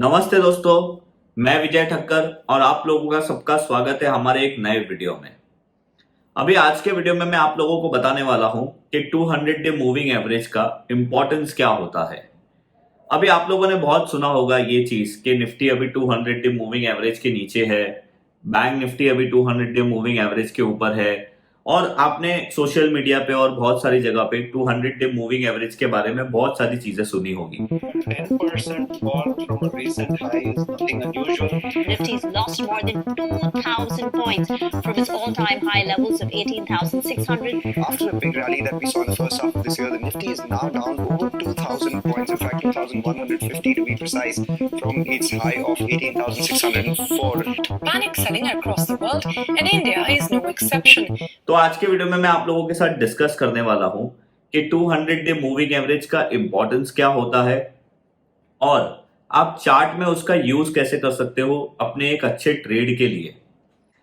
नमस्ते दोस्तों, मैं विजय ठक्कर और आप लोगों का सबका स्वागत है हमारे एक नए वीडियो में। अभी आज के वीडियो में मैं आप लोगों को बताने वाला हूं कि 200 डे मूविंग एवरेज का इंपॉर्टेंस क्या होता है। अभी आप लोगों ने बहुत सुना होगा ये चीज कि निफ्टी अभी 200 डे मूविंग एवरेज के नीचे है, बैंक निफ्टी अभी 200 डे मूविंग एवरेज के ऊपर है, और आपने सोशल मीडिया पे और बहुत सारी जगह पे 200 डे मूविंग एवरेज के बारे में बहुत सारी चीजें सुनी होगी। 10% fall from a recent high is nothing unusual. Nifty's lost more than 2,000 points from its all-time high levels of 18,600. After a big rally that we saw in the first half of this year, the Nifty is now down over 2,000 points, in fact 2,150 to be precise, from its high of 18,604. Panic selling across the world, and India is no exception. तो आज के video में मैं आप लोगों के साथ discuss करने वाला हूं कि 200 डे मूविंग एवरेज का इंपॉर्टेंस क्या होता है और आप चार्ट में उसका यूज कैसे कर सकते हो अपने एक अच्छे ट्रेड के लिए।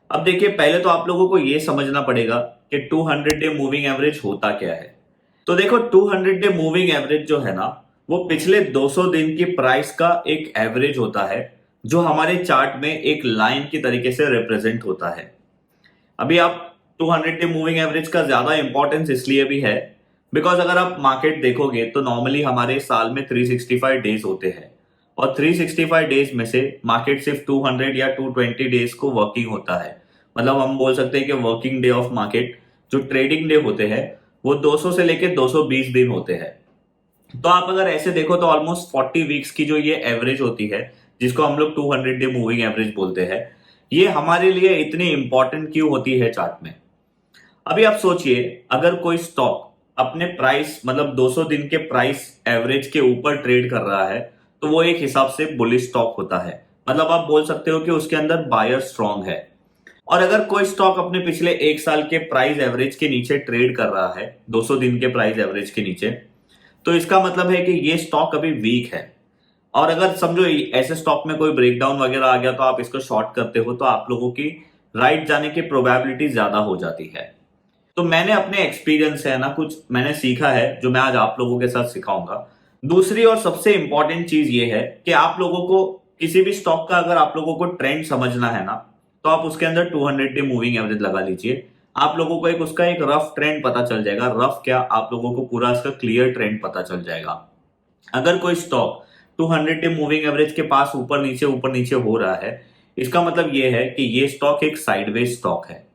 अब देखिए, पहले तो आप लोगों को यह समझना पड़ेगा कि 200 डे मूविंग एवरेज होता क्या है। तो देखो, 200 डे मूविंग एवरेज जो है ना, वो पिछले 200 दिन की प्राइस का एक एवरेज होता है जो हमारे चार्ट में एक लाइन की तरीके से रिप्रेजेंट होता है। अभी आप 200 डे मूविंग एवरेज का ज्यादा इंपॉर्टेंस इसलिए भी है बिकॉज अगर आप मार्केट देखोगे तो नॉर्मली हमारे साल में 365 डेज होते हैं और 365 डेज में से मार्केट सिर्फ 200 या 220 डेज को वर्किंग होता है। मतलब हम बोल सकते हैं कि वर्किंग डे ऑफ मार्केट जो ट्रेडिंग डे होते हैं वो 200 से लेके 220 दिन होते हैं। तो आप अगर ऐसे देखो तो ऑलमोस्ट 40 वीक्स की जो ये एवरेज होती है, जिसको हम लोग 200 डे मूविंग एवरेज बोलते हैं, ये हमारे लिए इतनी इंपॉर्टेंट क्यों होती है चार्ट में। अभी आप सोचिए, अगर कोई स्टॉक अपने प्राइस मतलब 200 दिन के प्राइस एवरेज के ऊपर ट्रेड कर रहा है तो वो एक हिसाब से बुलिश स्टॉक होता है। मतलब आप बोल सकते हो कि उसके अंदर बायर स्ट्रांग है। और अगर कोई स्टॉक अपने पिछले एक साल के प्राइस एवरेज के नीचे ट्रेड कर रहा है, 200 दिन के प्राइस एवरेज के नीचे, तो इसका मतलब है कि ये स्टॉक अभी वीक है। और अगर समझो ऐसे स्टॉक में कोई ब्रेकडाउन वगैरह आ गया तो आप इसको शॉर्ट करते हो तो आप लोगों की राइट जाने की प्रोबेबिलिटी ज्यादा हो जाती है। तो मैंने अपने एक्सपीरियंस से है ना कुछ मैंने सीखा है जो मैं आज आप लोगों के साथ सिखाऊंगा। दूसरी और सबसे इंपॉर्टेंट चीज ये है कि आप लोगों को किसी भी स्टॉक का अगर आप लोगों को ट्रेंड समझना है ना, तो आप उसके अंदर 200 डे मूविंग एवरेज लगा लीजिए। आप लोगों को उसका एक रफ ट्रेंड पता चल जाएगा। रफ क्या, आप लोगों को पूरा इसका क्लियर ट्रेंड पता चल जाएगा। अगर कोई स्टॉक 200 डे मूविंग एवरेज के पास ऊपर नीचे हो रहा है, इसका मतलब ये है कि ये स्टॉक एक साइडवेज स्टॉक है।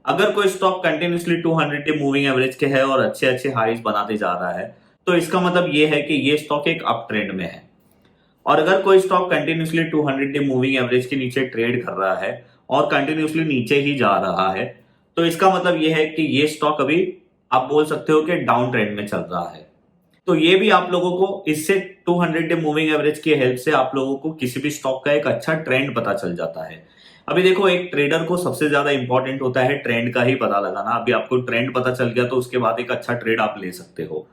अगर कोई stock continuously 200 day moving average के है और अच्छे अच्छे हाइज बनाते जा रहा है तो इसका मतलब ये है कि ये स्टॉक एक अप ट्रेंड में है। और अगर कोई stock continuously 200 day moving average के नीचे ट्रेड कर रहा है और कंटिन्यूसली नीचे ही जा रहा है तो इसका मतलब ये है कि ये स्टॉक अभी आप बोल सकते हो कि डाउन ट्रेंड में चल रहा है। तो ये भी आप लोगों को इससे 200 डे मूविंग एवरेज की हेल्प से आप लोगों को किसी भी स्टॉक का एक अच्छा ट्रेंड पता चल जाता है। अभी देखो, एक ट्रेडर को सबसे ज्यादा इंपॉर्टेंट होता है ट्रेंड का ही पता लगाना। अभी आपको ट्रेंड पता चल गया तो उसके बाद एक अच्छा ट्रेड आप ले सकते हो।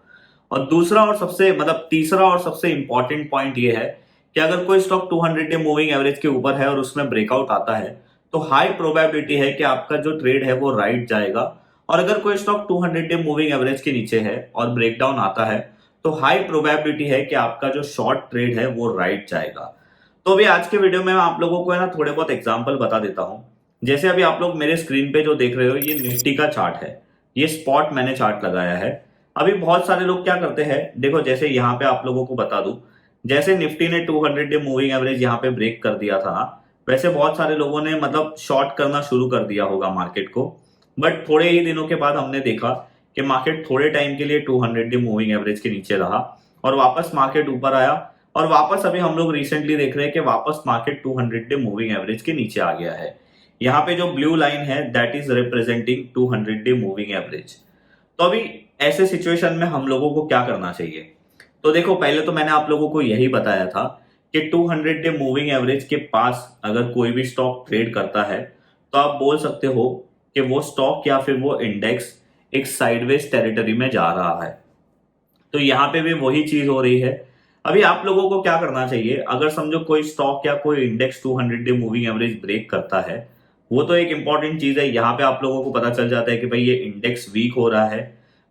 और दूसरा और सबसे तीसरा और सबसे इंपॉर्टेंट पॉइंट ये है कि अगर कोई स्टॉक 200 डे मूविंग एवरेज के ऊपर है और उसमें ब्रेकआउट आता है तो हाई प्रोबेबिलिटी है कि आपका जो ट्रेड है वो राइट जाएगा। और अगर कोई स्टॉक 200 डे मूविंग एवरेज के नीचे है और ब्रेकडाउन आता है तो हाई प्रोबेबिलिटी है कि आपका जो शॉर्ट ट्रेड है वो राइट जाएगा। तो अभी आज के वीडियो में मैं आप लोगों को है ना थोड़े बहुत एग्जांपल बता देता हूं। जैसे अभी आप लोग मेरे स्क्रीन पे जो देख रहे हो ये निफ्टी का चार्ट है, ये स्पॉट मैंने चार्ट लगाया है। अभी बहुत सारे लोग क्या करते हैं, देखो जैसे यहाँ पे आप लोगों को बता दूं, जैसे निफ्टी ने 200 डे मूविंग एवरेज यहाँ पे ब्रेक कर दिया था ना, वैसे बहुत सारे लोगों ने शॉर्ट करना शुरू कर दिया होगा मार्केट को। बट थोड़े ही दिनों के बाद हमने देखा कि मार्केट थोड़े टाइम के लिए 200 डे मूविंग एवरेज के नीचे रहा और वापस मार्केट ऊपर आया। और वापस अभी हम लोग रिसेंटली देख रहे हैं कि वापस मार्केट 200 डे मूविंग एवरेज के नीचे आ गया है। यहाँ पे जो ब्लू लाइन है that is representing 200 day moving average. तो अभी ऐसे सिचुएशन में हम लोगों को क्या करना चाहिए। तो देखो, पहले तो मैंने आप लोगों को यही बताया था कि 200 डे मूविंग एवरेज के पास अगर कोई भी स्टॉक ट्रेड करता है तो आप बोल सकते हो कि वो स्टॉक या फिर वो इंडेक्स एक साइडवेज टेरिटरी में जा रहा है। तो यहाँ पे भी वही चीज हो रही है। अभी आप लोगों को क्या करना चाहिए, अगर समझो कोई स्टॉक या कोई index 200 day moving average break करता है, वो तो एक इंपॉर्टेंट चीज है। यहाँ पे आप लोगों को पता चल जाता है कि भाई ये इंडेक्स वीक हो रहा है,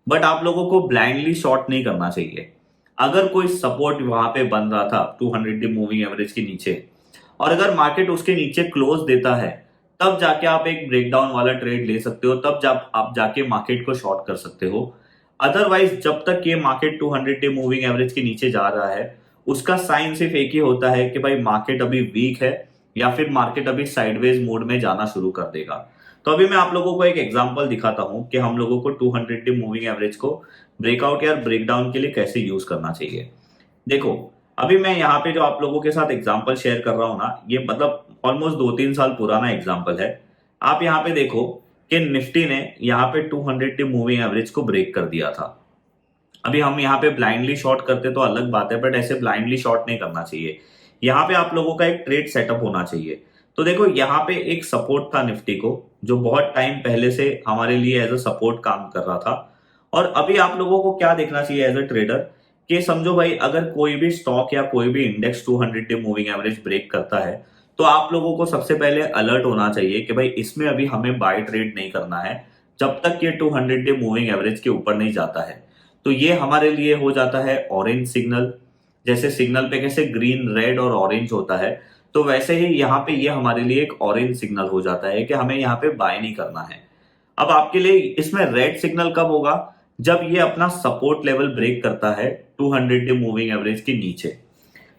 बट आप लोगों को ब्लाइंडली शॉर्ट नहीं करना चाहिए। अगर कोई सपोर्ट वहां पे बन रहा था 200 डे मूविंग एवरेज के नीचे और अगर मार्केट उसके नीचे क्लोज देता है, तब जाके आप एक ब्रेकडाउन वाला ट्रेड ले सकते हो, तब जब आप जाके मार्केट को शॉर्ट कर सकते हो। अदरवाइज जब तक ये मार्केट 200 डे मूविंग एवरेज के नीचे जा रहा है, उसका साइन सिर्फ एक ही होता है कि भाई मार्केट अभी वीक है या फिर मार्केट अभी साइडवेज मोड में जाना शुरू कर देगा। तो अभी मैं आप लोगों को एक एग्जांपल दिखाता हूं कि हम लोगों को 200 डे मूविंग एवरेज को ब्रेकआउट या ब्रेकडाउन के लिए कैसे यूज करना चाहिए। देखो, अभी मैं यहाँ पे जो आप लोगों के साथ एग्जांपल शेयर कर रहा हूं ना, ये मतलब ऑलमोस्ट 2-3 साल पुराना एग्जांपल है। आप यहाँ पे देखो कि निफ्टी ने यहाँ पे 200 डे मूविंग एवरेज को ब्रेक कर दिया था। अभी हम यहाँ पे ब्लाइंडली शॉर्ट करते तो अलग बात है, बट ऐसे ब्लाइंडली शॉर्ट नहीं करना चाहिए। यहाँ पे आप लोगों का एक ट्रेड सेटअप होना चाहिए। तो देखो, यहाँ पे एक सपोर्ट था निफ्टी को, जो बहुत टाइम पहले से हमारे लिए एज अ सपोर्ट काम कर रहा था। और अभी आप लोगों को क्या देखना चाहिए एज अ ट्रेडर, कि समझो भाई अगर कोई भी स्टॉक या कोई भी index 200 day moving average break करता है, तो आप लोगों को सबसे पहले अलर्ट होना चाहिए कि भाई इसमें अभी हमें बाय ट्रेड नहीं करना है जब तक ये 200 डे मूविंग एवरेज के ऊपर नहीं जाता है। तो ये हमारे लिए हो जाता है ऑरेंज सिग्नल। जैसे सिग्नल पे कैसे ग्रीन, रेड और ऑरेंज होता है, तो वैसे ही यहाँ पे ये हमारे लिए एक ऑरेंज सिग्नल हो जाता है कि हमें यहाँ पे बाय नहीं करना है। अब आपके लिए इसमें रेड सिग्नल कब होगा, जब ये अपना सपोर्ट लेवल ब्रेक करता है 200 डे मूविंग एवरेज के नीचे।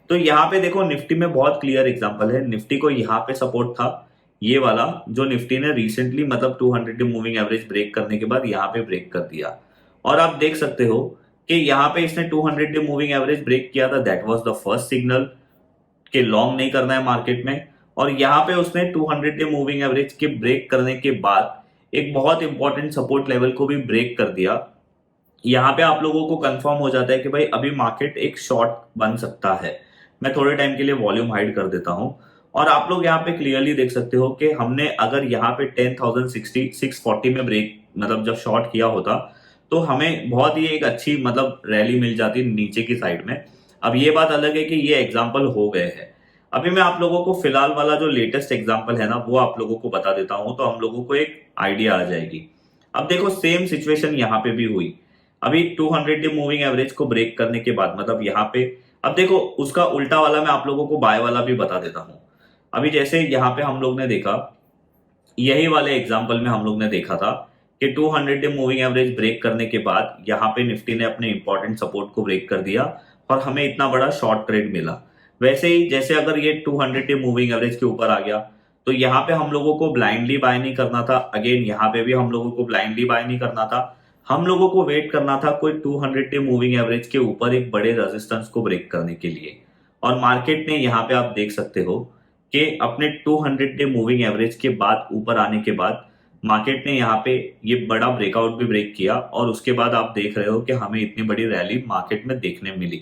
तो यहाँ पे देखो, निफ्टी में बहुत क्लियर एग्जांपल है। निफ्टी को यहाँ पे सपोर्ट था ये वाला, जो निफ्टी ने रिसेंटली मतलब 200 डे मूविंग एवरेज ब्रेक करने के बाद यहाँ पे ब्रेक कर दिया। और आप देख सकते हो कि यहाँ पे इसने 200 डे मूविंग एवरेज ब्रेक किया था, that was the first signal कि लॉन्ग नहीं करना है मार्केट में। और यहाँ पे उसने 200 डे मूविंग एवरेज के ब्रेक करने के बाद एक बहुत इंपॉर्टेंट सपोर्ट लेवल को भी ब्रेक कर दिया। यहाँ पे आप लोगों को कंफर्म हो जाता है कि भाई अभी मार्केट एक शॉर्ट बन सकता है। मैं थोड़े टाइम के लिए वॉल्यूम हाइड कर देता हूँ और आप लोग यहाँ पे क्लियरली देख सकते हो कि हमने अगर यहाँ पे 10,640 में ब्रेक मतलब जब शॉर्ट किया होता, तो हमें बहुत ही एक अच्छी मतलब रैली मिल जाती नीचे की साइड में। अब ये बात अलग है कि ये एग्जाम्पल हो गए हैं। अभी मैं आप लोगों को फिलहाल वाला जो लेटेस्ट एग्जाम्पल है ना, वो आप लोगों को बता देता हूँ, तो हम लोगों को एक आइडिया आ जाएगी। अब देखो, सेम सिचुएशन यहाँ पे भी हुई। अभी 200 डे मूविंग एवरेज को ब्रेक करने के बाद मतलब यहाँ पे, अब देखो उसका उल्टा वाला मैं आप लोगों को बाय वाला भी बता देता हूँ। अभी जैसे यहाँ पे हम लोग ने देखा, यही वाले एग्जाम्पल में हम लोग ने देखा था कि 200 डे मूविंग एवरेज ब्रेक करने के बाद यहाँ पे निफ्टी ने अपने इंपॉर्टेंट सपोर्ट को ब्रेक कर दिया और हमें इतना बड़ा शॉर्ट ट्रेड मिला। वैसे ही जैसे अगर ये 200 डे मूविंग एवरेज के ऊपर आ गया, तो यहाँ पे हम लोगों को ब्लाइंडली बाय नहीं करना था। अगेन यहाँ पे भी हम लोगों को ब्लाइंडली बाय नहीं करना था। हम लोगों को वेट करना था कोई 200 डे मूविंग एवरेज के ऊपर एक बड़े रेजिस्टेंस को ब्रेक करने के लिए। और मार्केट ने यहाँ पे आप देख सकते हो कि अपने 200 डे मूविंग एवरेज के बाद ऊपर आने के बाद मार्केट ने यहाँ पे ये बड़ा ब्रेकआउट भी ब्रेक किया और उसके बाद आप देख रहे हो कि हमें इतनी बड़ी रैली मार्केट में देखने मिली।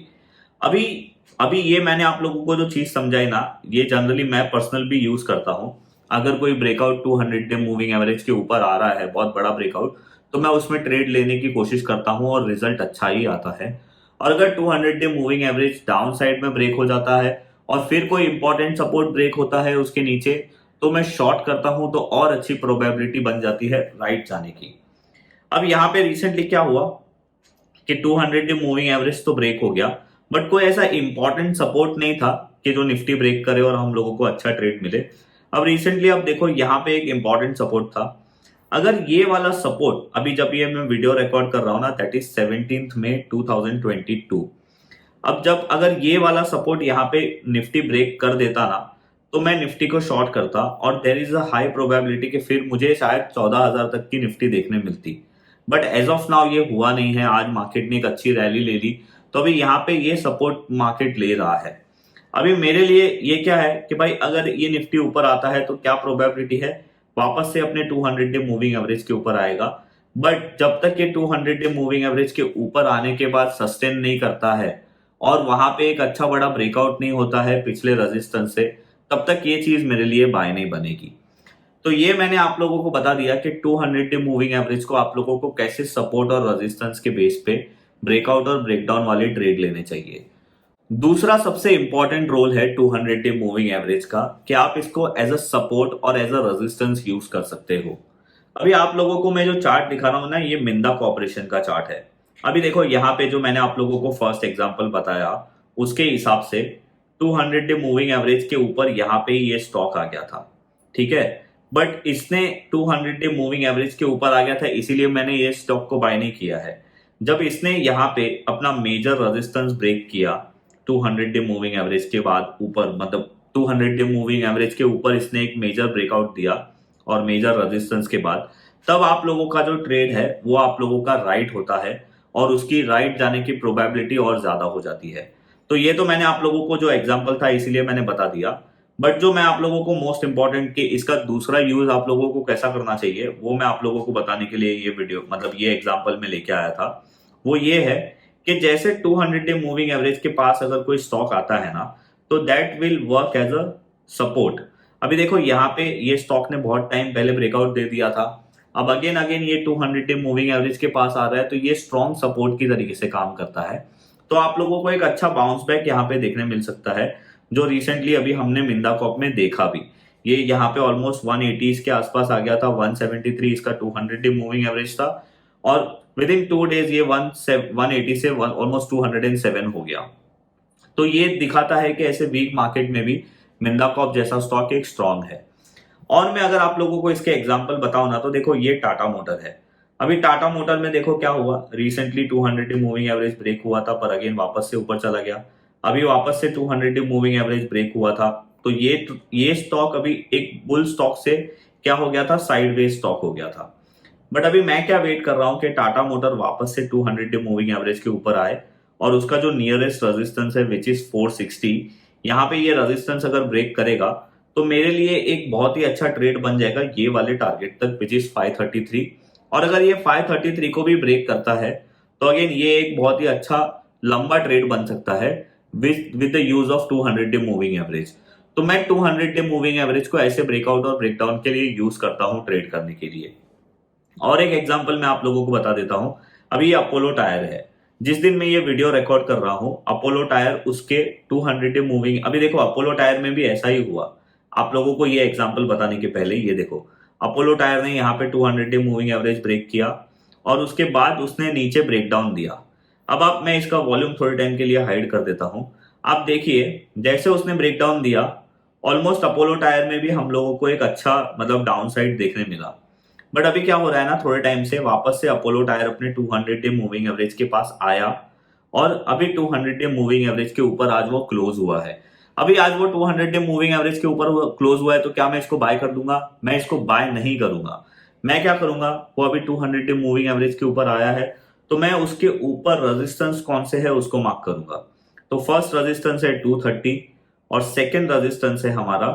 अभी ये मैंने आप लोगों को जो चीज समझाई ना, ये जनरली मैं पर्सनल भी यूज करता हूँ। अगर कोई ब्रेकआउट 200 डे मूविंग एवरेज के ऊपर आ रहा है, बहुत बड़ा ब्रेकआउट, तो मैं उसमें ट्रेड लेने की कोशिश करता हूँ और रिजल्ट अच्छा ही आता है। और अगर 200 day moving average down side में ब्रेक हो जाता है और फिर कोई इंपॉर्टेंट सपोर्ट ब्रेक होता है उसके नीचे, तो मैं शॉर्ट करता हूं, तो और अच्छी प्रोबेबिलिटी बन जाती है राइट जाने की। अब यहाँ पे रिसेंटली क्या हुआ कि 200 डे मूविंग एवरेज तो ब्रेक हो गया, बट कोई ऐसा इंपॉर्टेंट सपोर्ट नहीं था कि जो निफ्टी ब्रेक करे और हम लोगों को अच्छा ट्रेड मिले। अब रिसेंटली अब देखो, यहाँ पे एक इंपॉर्टेंट सपोर्ट था। अगर ये वाला सपोर्ट, अभी जब ये मैं वीडियो रिकॉर्ड कर रहा हूँ ना, दैट इज 17 मई 2022। अब जब अगर ये वाला सपोर्ट यहाँ पे निफ्टी ब्रेक कर देता ना, तो मैं निफ्टी को शॉर्ट करता और there is a high probability कि फिर मुझे शायद 14,000 तक की निफ्टी देखने मिलती। बट एज ऑफ नाउ ये हुआ नहीं है। आज मार्केट ने एक अच्छी रैली ले ली, तो अभी यहाँ पे ये सपोर्ट मार्केट ले रहा है। अभी मेरे लिए ये क्या है कि भाई अगर ये निफ्टी ऊपर आता है तो क्या प्रोबेबिलिटी है वापस से अपने 200 डे मूविंग एवरेज के ऊपर आएगा। बट जब तक ये 200 डे मूविंग एवरेज के ऊपर आने के बाद सस्टेन नहीं करता है और वहां पे एक अच्छा बड़ा ब्रेकआउट नहीं होता है पिछले रेजिस्टेंस से, तब तक ये चीज मेरे लिए बाय नहीं बनेगी। तो ये मैंने आप लोगों को बता दिया कि 200 डे मूविंग एवरेज को आप लोगों को कैसे सपोर्ट और रेजिस्टेंस के बेस पे ब्रेकआउट और ब्रेकडाउन वाले ट्रेड लेने चाहिए। दूसरा सबसे इंपॉर्टेंट रोल है 200 डे मूविंग एवरेज का, कि आप इसको एज अ सपोर्ट और एज अ रेजिस्टेंस यूज कर सकते हो। अभी आप लोगों को मैं जो चार्ट दिखा रहा हूं ना, ये मिंदा कॉर्पोरेशन का चार्ट है। अभी देखो यहाँ पे जो मैंने आप लोगों को फर्स्ट एग्जांपल बताया उसके हिसाब से 200 डे मूविंग एवरेज के ऊपर यहाँ पे ये स्टॉक आ गया था, ठीक है। बट इसने 200 डे मूविंग एवरेज के ऊपर आ गया था, इसीलिए मैंने ये स्टॉक को बाय नहीं किया है। जब इसने यहाँ पे अपना मेजर रेजिस्टेंस ब्रेक किया 200 डे मूविंग एवरेज के बाद ऊपर, मतलब 200 डे मूविंग एवरेज के ऊपर इसने एक मेजर ब्रेकआउट दिया और मेजर रेजिस्टेंस के बाद, तब आप लोगों का जो ट्रेड है वो आप लोगों का राइट होता है और उसकी राइट जाने की प्रोबेबिलिटी और ज्यादा हो जाती है। तो ये तो मैंने आप लोगों को जो एग्जांपल था इसीलिए मैंने बता दिया। बट जो मैं आप लोगों को मोस्ट इंपॉर्टेंट कि इसका दूसरा यूज आप लोगों को कैसा करना चाहिए वो मैं आप लोगों को बताने के लिए ये वीडियो, मतलब ये एग्जांपल में लेके आया था। वो ये है कि जैसे 200 डे मूविंग एवरेज के पास अगर कोई स्टॉक आता है ना, तो that will work as a support. अभी देखो यहाँ पे ये स्टॉक ने बहुत टाइम पहले ब्रेकआउट दे दिया था, अब अगेन अगेन ये 200 डे मूविंग एवरेज के पास आ रहा है, तो ये स्ट्रॉन्ग सपोर्ट की तरीके से काम करता है। तो आप लोगों को एक अच्छा बाउंस बैक यहाँ पे देखने मिल सकता है, जो रिसेंटली अभी हमने मिंदा कॉप में देखा भी। ये यहाँ पे ऑलमोस्ट 180 के आसपास आ गया था, 173 इसका 200 डे मूविंग एवरेज था और विद इन 2 डेज ये 180 से ऑलमोस्ट 207 हो गया। तो ये दिखाता है कि ऐसे वीक मार्केट में भी मिंदा कॉप जैसा स्टॉक एक स्ट्रॉन्ग है। और मैं अगर आप लोगों को इसके एग्जांपल बताऊं ना, तो देखो ये टाटा मोटर है। अभी टाटा मोटर में देखो क्या हुआ, recently 200 day moving average break हुआ था पर अगेन वापस से ऊपर चला गया। अभी वापस से 200 डे मूविंग एवरेज ब्रेक हुआ था, तो ये स्टॉक अभी एक बुल स्टॉक से क्या हो गया था, साइडवेज स्टॉक हो गया था। बट अभी मैं क्या वेट कर रहा हूं कि टाटा मोटर वापस से 200 डे मूविंग एवरेज के ऊपर आए और उसका जो नियरेस्ट रेजिस्टेंस है विच इज 460, यहाँ पे ये रेजिस्टेंस अगर ब्रेक करेगा तो मेरे लिए एक बहुत ही अच्छा ट्रेड बन जाएगा ये वाले टारगेट तक विच इज 533। और अगर ये 533 को भी ब्रेक करता है तो अगेन ये एक बहुत ही अच्छा लंबा ट्रेड बन सकता है with the use of 200 day moving average. तो मैं 200 डे मूविंग एवरेज को ऐसे ब्रेकआउट और ब्रेकडाउन के लिए यूज करता हूं ट्रेड करने के लिए। और एक एग्जांपल मैं आप लोगों को बता देता हूं। अभी ये अपोलो टायर है, जिस दिन मैं ये वीडियो रिकॉर्ड कर रहा हूं अपोलो टायर उसके 200 डे मूविंग, अभी देखो अपोलो टायर में भी ऐसा ही हुआ। आप लोगों को ये एग्जांपल बताने के पहले ये देखो अपोलो टायर ने यहाँ पे 200 डे मूविंग एवरेज ब्रेक किया और उसके बाद उसने नीचे ब्रेकडाउन दिया। अब आप मैं इसका वॉल्यूम थोड़े टाइम के लिए हाइड कर देता हूं। आप देखिए जैसे उसने ब्रेकडाउन दिया ऑलमोस्ट अपोलो टायर में भी हम लोगों को एक अच्छा मतलब डाउन साइड देखने मिला। बट अभी क्या हो रहा है ना, थोड़े टाइम से वापस से अपोलो टायर अपने 200 डे मूविंग एवरेज के पास आया और अभी 200 डे मूविंग एवरेज के ऊपर आज वो क्लोज हुआ है। अभी आज वो 200 डे मूविंग एवरेज के ऊपर क्लोज हुआ है, तो क्या मैं इसको बाय कर दूंगा? मैं इसको बाय नहीं करूंगा। मैं क्या करूंगा, वो अभी 200 डे मूविंग एवरेज के ऊपर आया है तो मैं उसके ऊपर रेजिस्टेंस कौन से है उसको मार्क करूंगा। तो फर्स्ट रेजिस्टेंस है 230 और सेकेंड रेजिस्टेंस है हमारा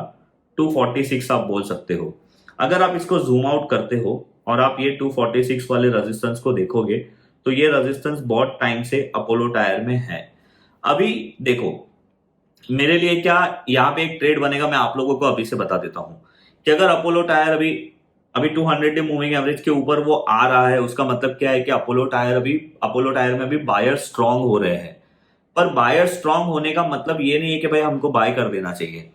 246 आप बोल सकते हो। अगर आप इसको जूम आउट करते हो और आप ये 246 वाले रेजिस्टेंस को देखोगे तो ये रेजिस्टेंस बहुत टाइम से अपोलो टायर में है। अभी देखो मेरे लिए क्या यहाँ पे एक ट्रेड बनेगा, मैं आप लोगों को अभी से बता देता हूं कि अगर अपोलो टायर अभी 200 डे मूविंग एवरेज के ऊपर वो आ रहा है, उसका मतलब क्या है कि अपोलो टायर में भी बायर स्ट्रांग हो रहे हैं। पर बायर स्ट्रांग होने का मतलब ये नहीं है कि भाई हमको बाय कर देना चाहिए।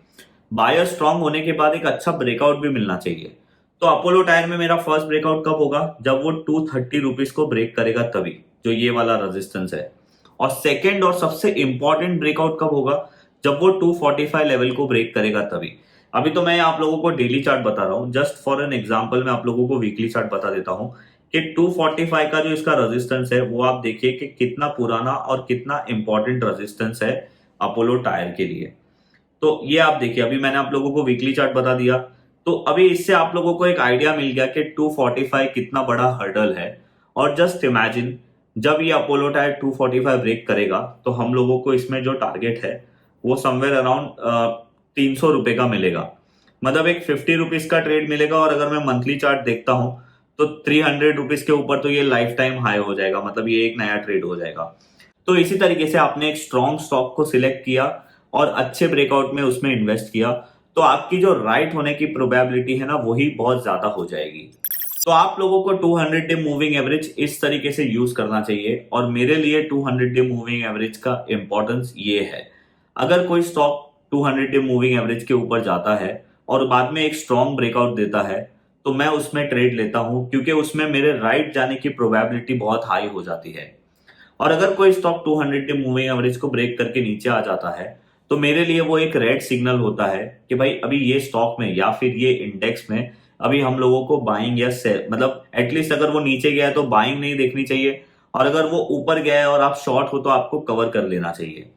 बायर स्ट्रांग होने के बाद एक अच्छा ब्रेकआउट भी मिलना चाहिए। तो अपोलो टायर में मेरा फर्स्ट ब्रेकआउट कब होगा, जब वो 230 रुपीज को ब्रेक करेगा तभी, जो ये वाला रेजिस्टेंस है। और सेकेंड और सबसे इंपॉर्टेंट ब्रेकआउट कब होगा, जब वो 245 लेवल को ब्रेक करेगा तभी। अभी तो मैं आप लोगों को डेली चार्ट बता रहा हूं, जस्ट फॉर एन एग्जांपल मैं आप लोगों को वीकली चार्ट बता देता हूं कि 245 का जो इसका रेजिस्टेंस है वो आप देखिए कि कितना पुराना और कितना इंपॉर्टेंट रेजिस्टेंस है अपोलो टायर के लिए। तो ये आप देखिए, अभी मैंने आप लोगों को वीकली चार्ट बता दिया, तो अभी इससे आप लोगों को एक आइडिया मिल गया कि 245 कितना बड़ा हर्डल है। और जस्ट इमेजिन जब ये अपोलो टायर 245 ब्रेक करेगा तो हम लोगों को इसमें जो टारगेट है वो समवेयर अराउंड 300 रुपए का मिलेगा, मतलब एक 50 रुपीज का ट्रेड मिलेगा। और अगर मैं मंथली चार्ट देखता हूं तो 300 रुपीज के ऊपर तो ये लाइफ टाइम हाई हो जाएगा, मतलब ये एक नया ट्रेड हो जाएगा। तो इसी तरीके से आपने एक स्ट्रॉन्ग स्टॉक को सिलेक्ट किया और अच्छे ब्रेकआउट में उसमें इन्वेस्ट किया तो आपकी जो राइट होने की प्रोबेबिलिटी है ना वही बहुत ज्यादा हो जाएगी। तो आप लोगों को 200 डे मूविंग एवरेज इस तरीके से यूज करना चाहिए और मेरे लिए 200 डे मूविंग एवरेज का इंपॉर्टेंस ये है। अगर कोई स्टॉक 200 डे मूविंग एवरेज के ऊपर जाता है और बाद में एक स्ट्रॉन्ग ब्रेकआउट देता है तो मैं उसमें ट्रेड लेता हूं, क्योंकि उसमें मेरे राइट जाने की प्रोबेबिलिटी बहुत हाई हो जाती है। और अगर कोई स्टॉक 200 डे मूविंग एवरेज को ब्रेक करके नीचे आ जाता है तो मेरे लिए वो एक रेड सिग्नल होता है कि भाई अभी ये स्टॉक में या फिर ये इंडेक्स में अभी हम लोगों को बाइंग या सेल, मतलब एटलीस्ट अगर वो नीचे गया है तो बाइंग नहीं देखनी चाहिए, और अगर वो ऊपर गया है और आप शॉर्ट हो तो आपको कवर कर लेना चाहिए।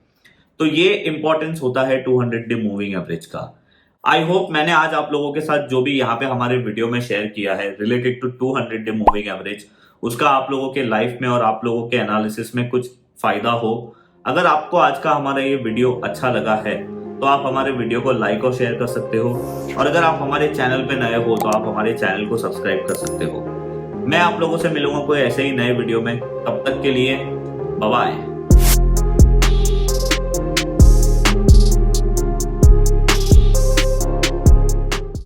तो ये इंपॉर्टेंस होता है 200 डे मूविंग एवरेज का। आई होप मैंने आज आप लोगों के साथ जो भी यहाँ पे हमारे वीडियो में शेयर किया है related to 200 day moving average, उसका आप लोगों के लाइफ में और आप लोगों के एनालिसिस में कुछ फायदा हो। अगर आपको आज का हमारा ये वीडियो अच्छा लगा है तो आप हमारे वीडियो को लाइक और शेयर कर सकते हो, और अगर आप हमारे चैनल पे नए हो तो आप हमारे चैनल को सब्सक्राइब कर सकते हो। मैं आप लोगों से मिलूंगा कोई ऐसे ही नए वीडियो में, तब तक के लिए बाय बाय।